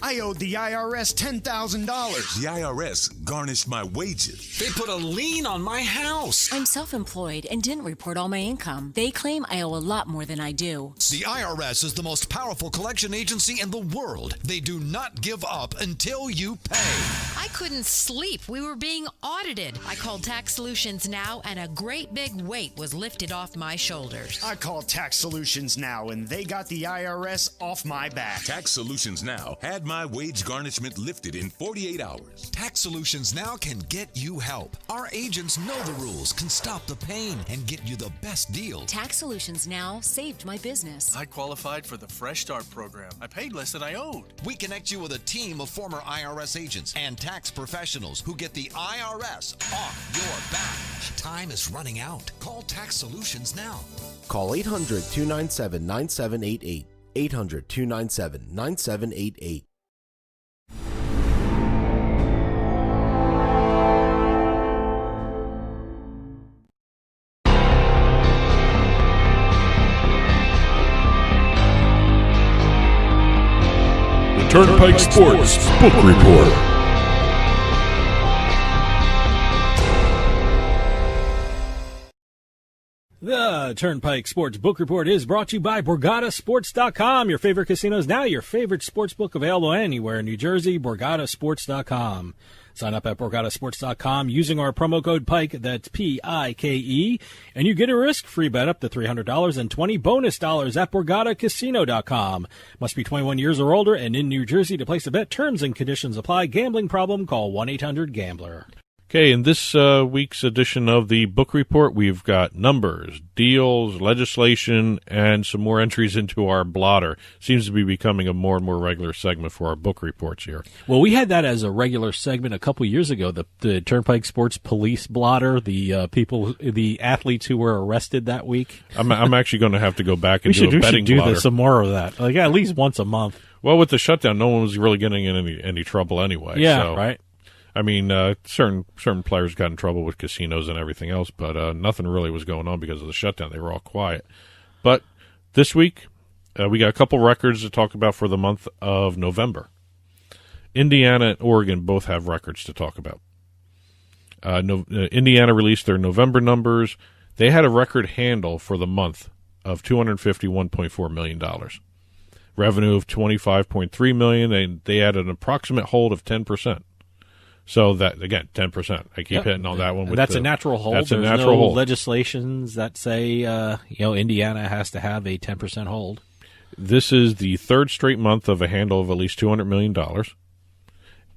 I owed the IRS $10,000. The IRS garnished my wages. They put a lien on my house. I'm self-employed and didn't report all my income. They claim I owe a lot more than I do. The IRS is the most powerful collection agency in the world. They do not give up until you pay. I couldn't sleep. We were being audited. I called Tax Solutions Now, and a great big weight was lifted off my shoulders. I called Tax Solutions Now, and they got the IRS off my back. Tax Solutions Now had my wage garnishment lifted in 48 hours. Tax Solutions Now can get you help. Our agents know the rules, can stop the pain, and get you the best deal. Tax Solutions Now saved my business. I qualified for the Fresh Start program. I paid less than I owed. We connect you with a team of former IRS agents and tax professionals who get the IRS off your back. Time is running out. Call Tax Solutions now. Call 800-297-9788. 800-297-9788. The Turnpike Sports Book Report. The Turnpike Sports Book Report is brought to you by BorgataSports.com. Your favorite casinos now, your favorite sports book available anywhere in New Jersey, BorgataSports.com. Sign up at BorgataSports.com using our promo code PIKE, that's P-I-K-E, and you get a risk-free bet up to $300 and 20 bonus dollars at BorgataCasino.com. Must be 21 years or older and in New Jersey to place a bet. Terms and conditions apply. Gambling problem? Call 1-800-GAMBLER. Okay, in this week's edition of the book report, we've got numbers, deals, legislation, and some more entries into our blotter. Seems to be becoming a more and more regular segment for our book reports here. Well, we had that as a regular segment a couple years ago, the Turnpike Sports Police blotter, the athletes who were arrested that week. I'm actually going to have to go back and do a betting blotter. We should do some more of that, like at least once a month. Well, with the shutdown, no one was really getting in any trouble anyway. Yeah, so. Right. I mean, certain players got in trouble with casinos and everything else, but nothing really was going on because of the shutdown. They were all quiet. But this week, we got a couple records to talk about for the month of November. Indiana and Oregon both have records to talk about. Indiana released their November numbers. They had a record handle for the month of $251.4 million. Revenue of $25.3 million, and they had an approximate hold of 10%. So that, again, 10%. I keep hitting on that one. That's a natural hold. That's There's a natural hold. Legislations that say, Indiana has to have a 10% hold. This is the third straight month of a handle of at least $200 million.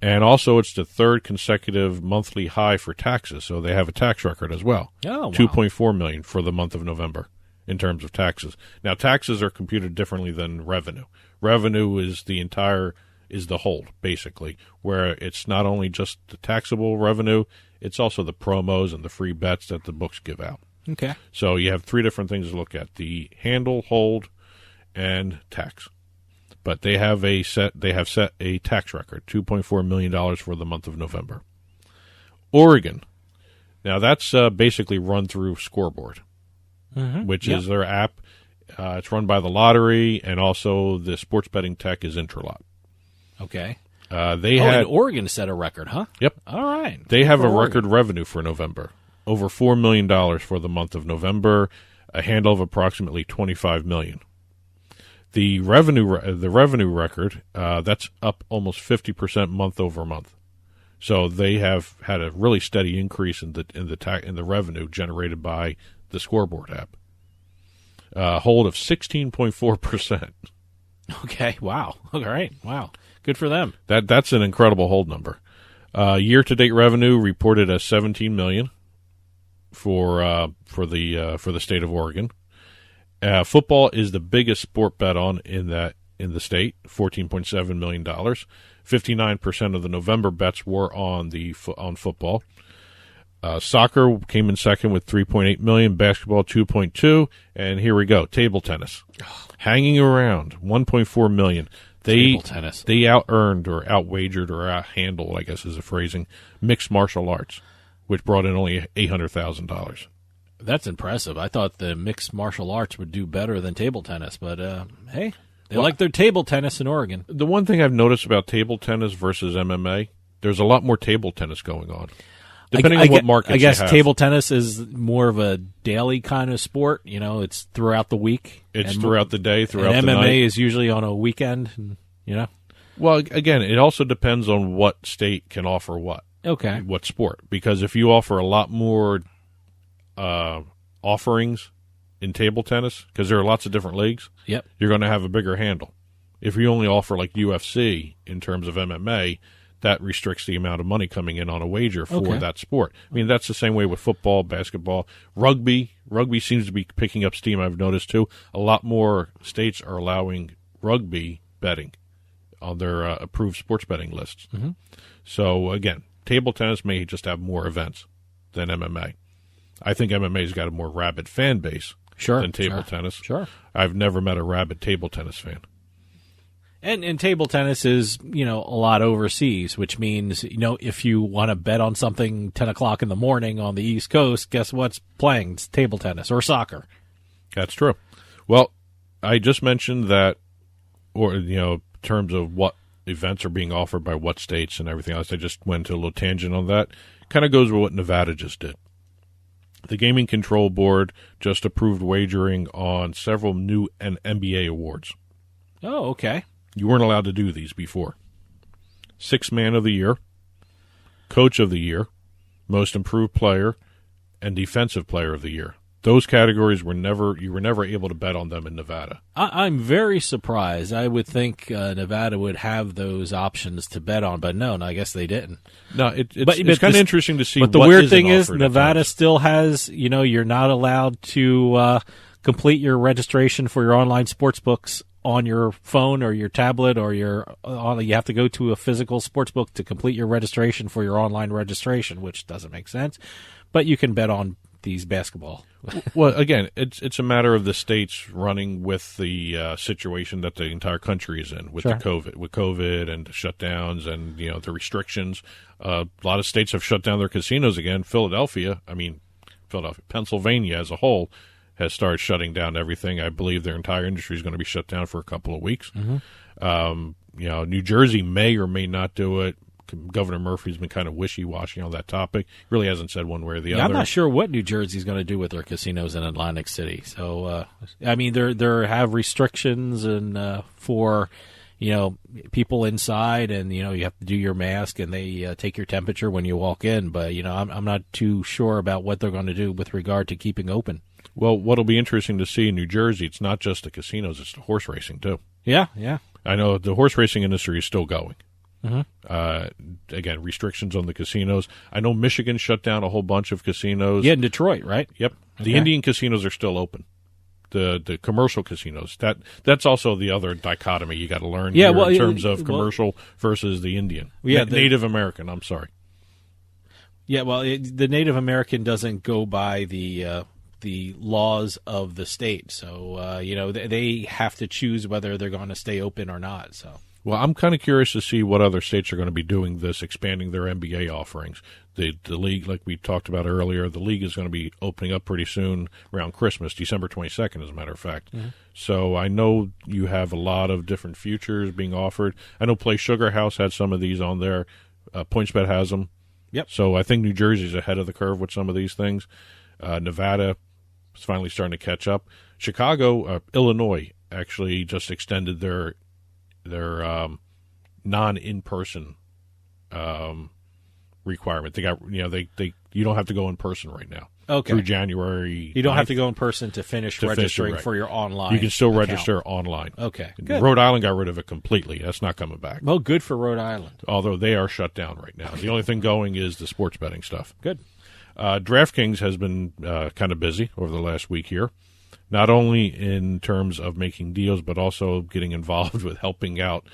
And also it's the third consecutive monthly high for taxes. So they have a tax record as well. Oh, wow. $2.4 million for the month of November in terms of taxes. Now, taxes are computed differently than revenue. Revenue is the hold, basically, where it's not only just the taxable revenue, it's also the promos and the free bets that the books give out. Okay. So you have three different things to look at: the handle, hold, and tax. But they have set a tax record, $2.4 million for the month of November. Oregon. Now that's basically run through Scoreboard, which is their app. It's run by the lottery, and also the sports betting tech is Intralot. Okay. And Oregon set a record, huh? Yep. All right. They have a record revenue for November, over $4 million for the month of November, a handle of approximately $25 million. The revenue record, that's up almost 50% month over month. So they have had a really steady increase in the revenue generated by the Scoreboard app. Hold of 16.4%. Okay. Wow. All right. Wow. Good for them. That's an incredible hold number. Year-to-date revenue reported as $17 million for the state of Oregon. Football is the biggest sport bet on in the state, $14.7 million. 59% of the November bets were on football. Soccer came in second with $3.8 million, basketball $2.2, and here we go, table tennis. Hanging around, $1.4 million. Table tennis. They out-earned or out-wagered or out-handled, I guess is the phrasing, mixed martial arts, which brought in only $800,000. That's impressive. I thought the mixed martial arts would do better than table tennis, but hey. They like their table tennis in Oregon. The one thing I've noticed about table tennis versus MMA, there's a lot more table tennis going on. Depending on what markets I guess you have. table tennis is more of a daily kind of sport. It's throughout the week. It's throughout the day, throughout and the night. MMA is usually on a weekend, Well, again, it also depends on what state can offer what. Okay. What sport. Because if you offer a lot more offerings in table tennis, because there are lots of different leagues, Yep. you're going to have a bigger handle. If you only offer like UFC in terms of MMA, that restricts the amount of money coming in on a wager for that sport. I mean, that's the same way with football, basketball, rugby. Rugby seems to be picking up steam, I've noticed, too. A lot more states are allowing rugby betting on their approved sports betting lists. Mm-hmm. So, again, table tennis may just have more events than MMA. I think MMA's got a more rabid fan base than table tennis. Sure. I've never met a rabid table tennis fan. And table tennis is, a lot overseas, which means, if you want to bet on something 10 o'clock in the morning on the East Coast, guess what's playing? It's table tennis or soccer. That's true. Well, I just mentioned that, or, in terms of what events are being offered by what states and everything else. I just went to a little tangent on that. Kind of goes with what Nevada just did. The Gaming Control Board just approved wagering on several new NBA awards. Oh, okay. You weren't allowed to do these before. Sixth Man of the Year, Coach of the Year, Most Improved Player, and Defensive Player of the Year. Those categories you were never able to bet on them in Nevada. I'm very surprised. I would think Nevada would have those options to bet on, but no, I guess they didn't. No, it's kind of interesting to see. But the what weird isn't thing is, offered at Nevada times. still has, you're not allowed to complete your registration for your online sports books on your phone or your tablet or you have to go to a physical sports book to complete your registration for your online registration, which doesn't make sense. But you can bet on these basketball. Well, again, it's a matter of the states running with the situation that the entire country is in with COVID and the shutdowns and the restrictions. A lot of states have shut down their casinos again. Pennsylvania as a whole has started shutting down everything. I believe their entire industry is going to be shut down for a couple of weeks. Mm-hmm. New Jersey may or may not do it. Governor Murphy's been kind of wishy-washy on that topic. Really hasn't said one way or the other. I'm not sure what New Jersey's going to do with their casinos in Atlantic City. So, there have restrictions and for people inside, and you have to do your mask, and they take your temperature when you walk in. But I'm not too sure about what they're going to do with regard to keeping open. Well, what'll be interesting to see in New Jersey, it's not just the casinos, it's the horse racing, too. Yeah. I know the horse racing industry is still going. Mm-hmm. Again, restrictions on the casinos. I know Michigan shut down a whole bunch of casinos. Yeah, in Detroit, right? Yep. Okay. The Indian casinos are still open. The commercial casinos. That's also the other dichotomy you got to learn here in terms of commercial versus the Indian. Native American, I'm sorry. Yeah, well, the Native American doesn't go by the laws of the state. So, they have to choose whether they're going to stay open or not. So, well, I'm kind of curious to see what other states are going to be doing this, expanding their NBA offerings. The league, like we talked about earlier, the league is going to be opening up pretty soon around Christmas, December 22nd, as a matter of fact. Mm-hmm. So I know you have a lot of different futures being offered. I know Play Sugar House had some of these on there. PointsBet has them. Yep. So I think New Jersey's ahead of the curve with some of these things. Nevada is finally starting to catch up. Illinois actually just extended their non-in-person requirement. They got you don't have to go in person right now. Okay. Through January. You don't have to go in person to finish registering for your online. You can still account. register online. Okay. Good. Rhode Island got rid of it completely. That's not coming back. Well, good for Rhode Island. Although they are shut down right now. The only thing going is the sports betting stuff. Good. DraftKings has been kind of busy over the last week here, not only in terms of making deals, but also getting involved with helping out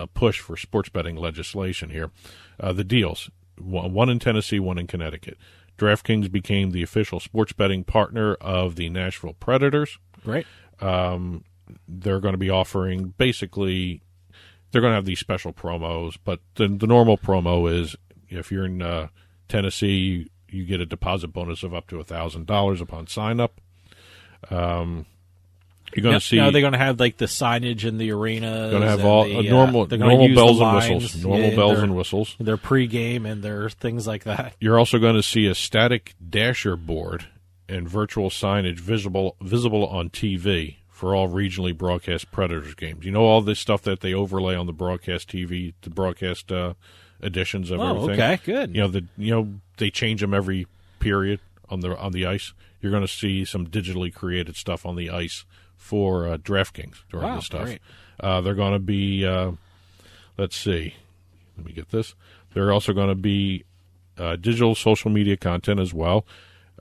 a push for sports betting legislation here. The deals, one in Tennessee, one in Connecticut. DraftKings became the official sports betting partner of the Nashville Predators. Great. They're going to be offering basically, they're going to have these special promos, but the normal promo is if you're in Tennessee, you get a deposit bonus of up to $1,000 upon sign up. You're going to see. Now, are they going to have like the signage in the arena? Going to have all normal bells and whistles. Normal bells and whistles. Their pregame and their things like that. You're also going to see a static dasher board and virtual signage visible on TV for all regionally broadcast Predators games. You know all this stuff that they overlay on the broadcast TV, the broadcast editions of everything. Okay, good. They change them every period on the ice. You're going to see some digitally created stuff on the ice for DraftKings during this stuff. Great. They're going to be, let's see, let me get this. They're also going to be digital social media content as well.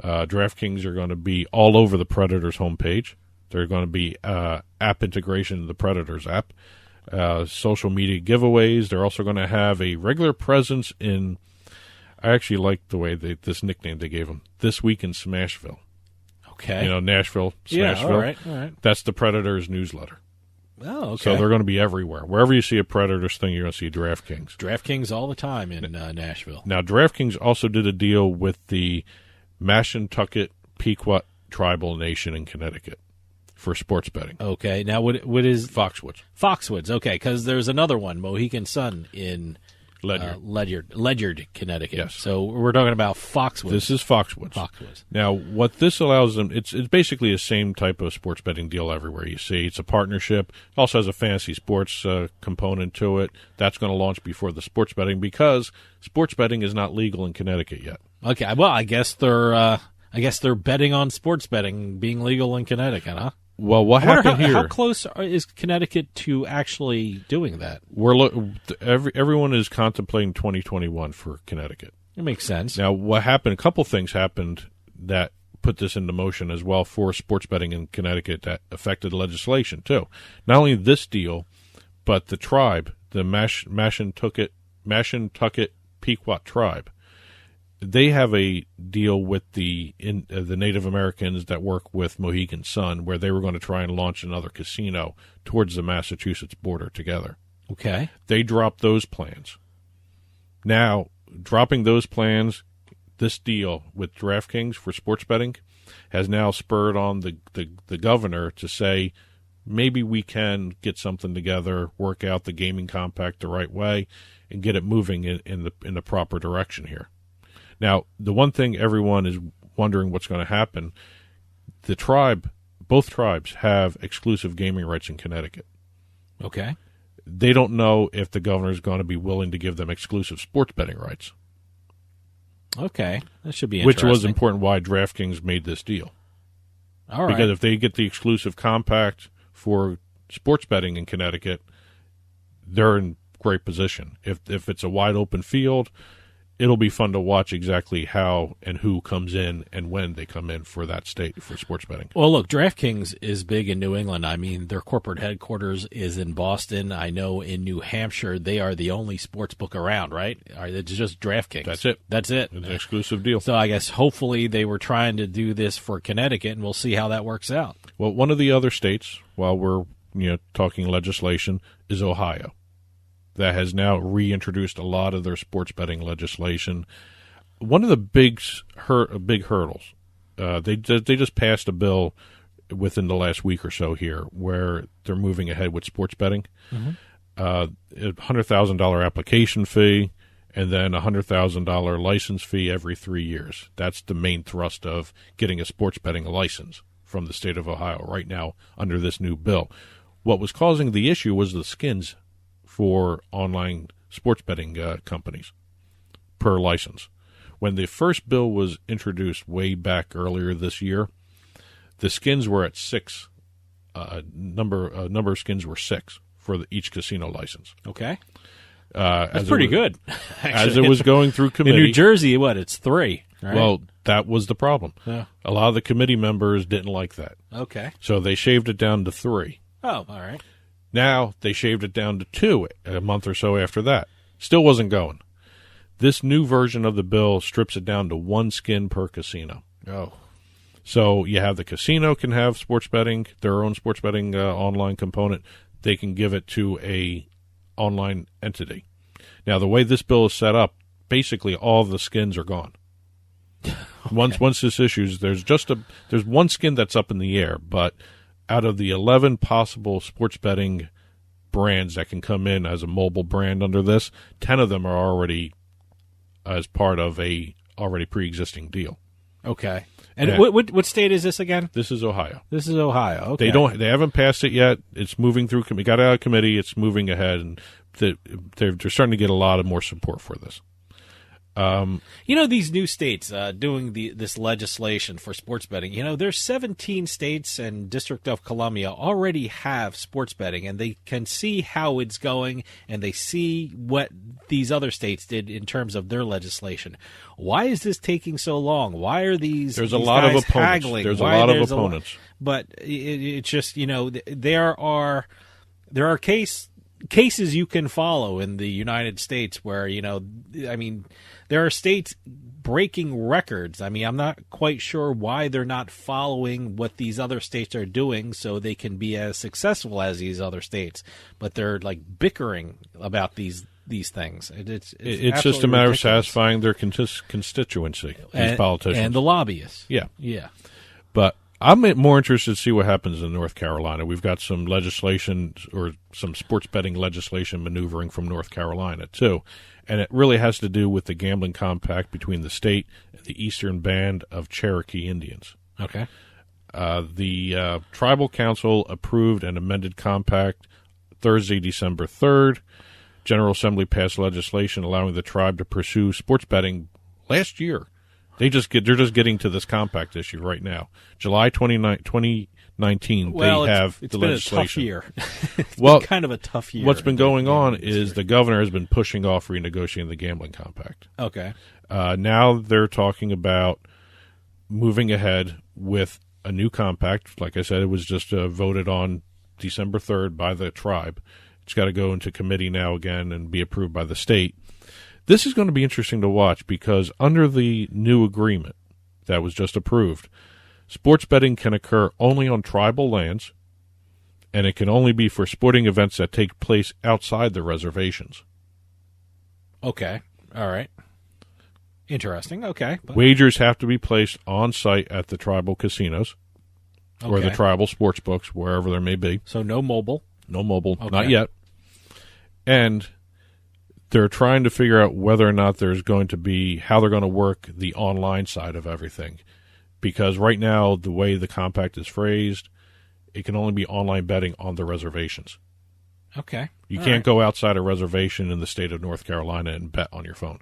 DraftKings are going to be all over the Predators homepage. They're going to be app integration to the Predators app, social media giveaways. They're also going to have a regular presence in, I actually like the way this nickname they gave them, This Week in Smashville. Okay. Nashville, Smashville. Yeah, all right. That's the Predators newsletter. Oh, okay. So they're going to be everywhere. Wherever you see a Predators thing, you're going to see DraftKings. DraftKings all the time in Nashville. Now, DraftKings also did a deal with the Mashantucket Pequot Tribal Nation in Connecticut for sports betting. Okay. Now, what is Foxwoods? Foxwoods? Okay, because there's another one, Mohegan Sun in Ledyard, Connecticut. Yes. So we're talking about Foxwoods. This is Foxwoods. Now, what this allows them, it's basically the same type of sports betting deal everywhere you see. It's a partnership. It also has a fantasy sports component to it. That's going to launch before the sports betting because sports betting is not legal in Connecticut yet. Okay. Well, I guess they're betting on sports betting being legal in Connecticut, huh? Well, what happened here? How close is Connecticut to actually doing that? Everyone is contemplating 2021 for Connecticut. It makes sense. Now, what happened? A couple things happened that put this into motion as well for sports betting in Connecticut that affected legislation too. Not only this deal, but the tribe, the Mashantucket Pequot tribe. They have a deal with the Native Americans that work with Mohegan Sun, where they were going to try and launch another casino towards the Massachusetts border together. Okay. They dropped those plans. Now, dropping those plans, this deal with DraftKings for sports betting has now spurred on the governor to say, maybe we can get something together, work out the gaming compact the right way, and get it moving in the proper direction here. Now, the one thing everyone is wondering what's going to happen, both tribes have exclusive gaming rights in Connecticut. Okay. They don't know if the governor is going to be willing to give them exclusive sports betting rights. Okay. That should be interesting. Which was important why DraftKings made this deal. All right. Because if they get the exclusive compact for sports betting in Connecticut, they're in great position. If it's a wide open field, it'll be fun to watch exactly how and who comes in and when they come in for that state for sports betting. Well, look, DraftKings is big in New England. I mean, their corporate headquarters is in Boston. I know in New Hampshire they are the only sports book around, right? It's just DraftKings. That's it. That's it. It's an exclusive deal. So I guess hopefully they were trying to do this for Connecticut, and we'll see how that works out. Well, one of the other states, while we're talking legislation, is Ohio. That has now reintroduced a lot of their sports betting legislation. One of the big hurdles, they just passed a bill within the last week or so here where they're moving ahead with sports betting. Mm-hmm. A $100,000 application fee and then a $100,000 license fee every 3 years. That's the main thrust of getting a sports betting license from the state of Ohio right now under this new bill. What was causing the issue was the skins for online sports betting companies per license. When the first bill was introduced way back earlier this year, the skins were at 6. Number of skins were 6 for each casino license. Okay. That's pretty good. As it was going through committee. In New Jersey, it's 3? Right? Well, that was the problem. Yeah. A lot of the committee members didn't like that. Okay. So they shaved it down to 3. Oh, all right. Now they shaved it down to 2 a month or so after that. Still wasn't going. This new version of the bill strips it down to 1 skin per casino. Oh. So you have the casino can have sports betting, their own sports betting online component. They can give it to a online entity. Now, the way this bill is set up, basically all of the skins are gone. Okay. Once this issues, there's 1 skin that's up in the air, but out of the 11 possible sports betting brands that can come in as a mobile brand under this, 10 of them are already as part of a already pre-existing deal. Okay. And what state is this again? This is Ohio. This is Ohio. Okay. They haven't passed it yet. It's moving through. We got it out of committee. It's moving ahead, and they're starting to get a lot of more support for this. These new states doing this legislation for sports betting, there's 17 states and District of Columbia already have sports betting, and they can see how it's going, and they see what these other states did in terms of their legislation. Why is this taking so long? Why are these There's a lot of opponents. haggling? There's a lot of opponents. But it's just, there are cases you can follow in the United States where, there are states breaking records. I'm not quite sure why they're not following what these other states are doing so they can be as successful as these other states. But they're like bickering about these things. It's just a matter ridiculous. of satisfying their constituency, these politicians. And the lobbyists. Yeah. Yeah. But I'm more interested to see what happens in North Carolina. We've got some legislation or some sports betting legislation maneuvering from North Carolina, too. And it really has to do with the gambling compact between the state and the Eastern Band of Cherokee Indians. Okay. The Tribal Council approved an amended compact Thursday, December 3rd. General Assembly passed legislation allowing the tribe to pursue sports betting last year. They're just getting to this compact issue right now. July 2019, they have the legislation. It's been a tough year. Well, kind of a tough year. What's been going on is the governor has been pushing off renegotiating the gambling compact. Okay. Now they're talking about moving ahead with a new compact. Like I said, it was just voted on December 3rd by the tribe. It's got to go into committee now again and be approved by the state. This is going to be interesting to watch because under the new agreement that was just approved, sports betting can occur only on tribal lands, and it can only be for sporting events that take place outside the reservations. Okay. All right. Interesting. Okay. Wagers have to be placed on site at the tribal casinos or the tribal sports books, wherever there may be. So no mobile? No mobile. Okay. Not yet. And they're trying to figure out whether or not there's going to be how they're going to work the online side of everything. Because right now, the way the compact is phrased, it can only be online betting on the reservations. Okay. You can't go outside a reservation in the state of North Carolina and bet on your phone.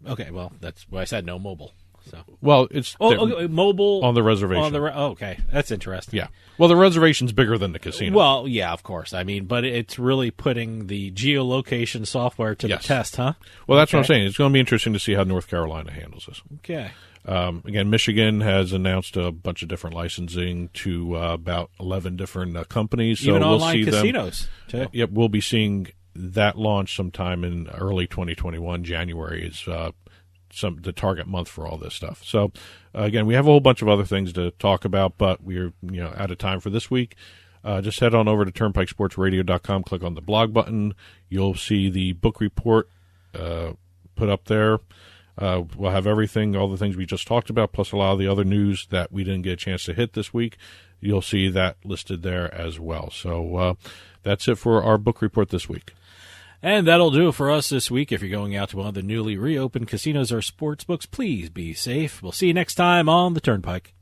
Okay, well, that's why I said no mobile. So. Well, it's mobile on the reservation. Okay, that's interesting. Yeah. Well, the reservation's bigger than the casino. Well, yeah, of course. But it's really putting the geolocation software to the test, huh? Well, that's what I'm saying. It's going to be interesting to see how North Carolina handles this. Okay. Again, Michigan has announced a bunch of different licensing to about 11 different companies. So even we'll online see casinos. Them. Yep, we'll be seeing that launch sometime in early 2021. January is the target month for all this stuff. So, again, we have a whole bunch of other things to talk about, but we're out of time for this week. Just head on over to turnpikesportsradio.com, click on the blog button. You'll see the book report put up there. We'll have everything, all the things we just talked about, plus a lot of the other news that we didn't get a chance to hit this week. You'll see that listed there as well. So that's it for our book report this week. And that'll do it for us this week. If you're going out to one of the newly reopened casinos or sports books, please be safe. We'll see you next time on the Turnpike.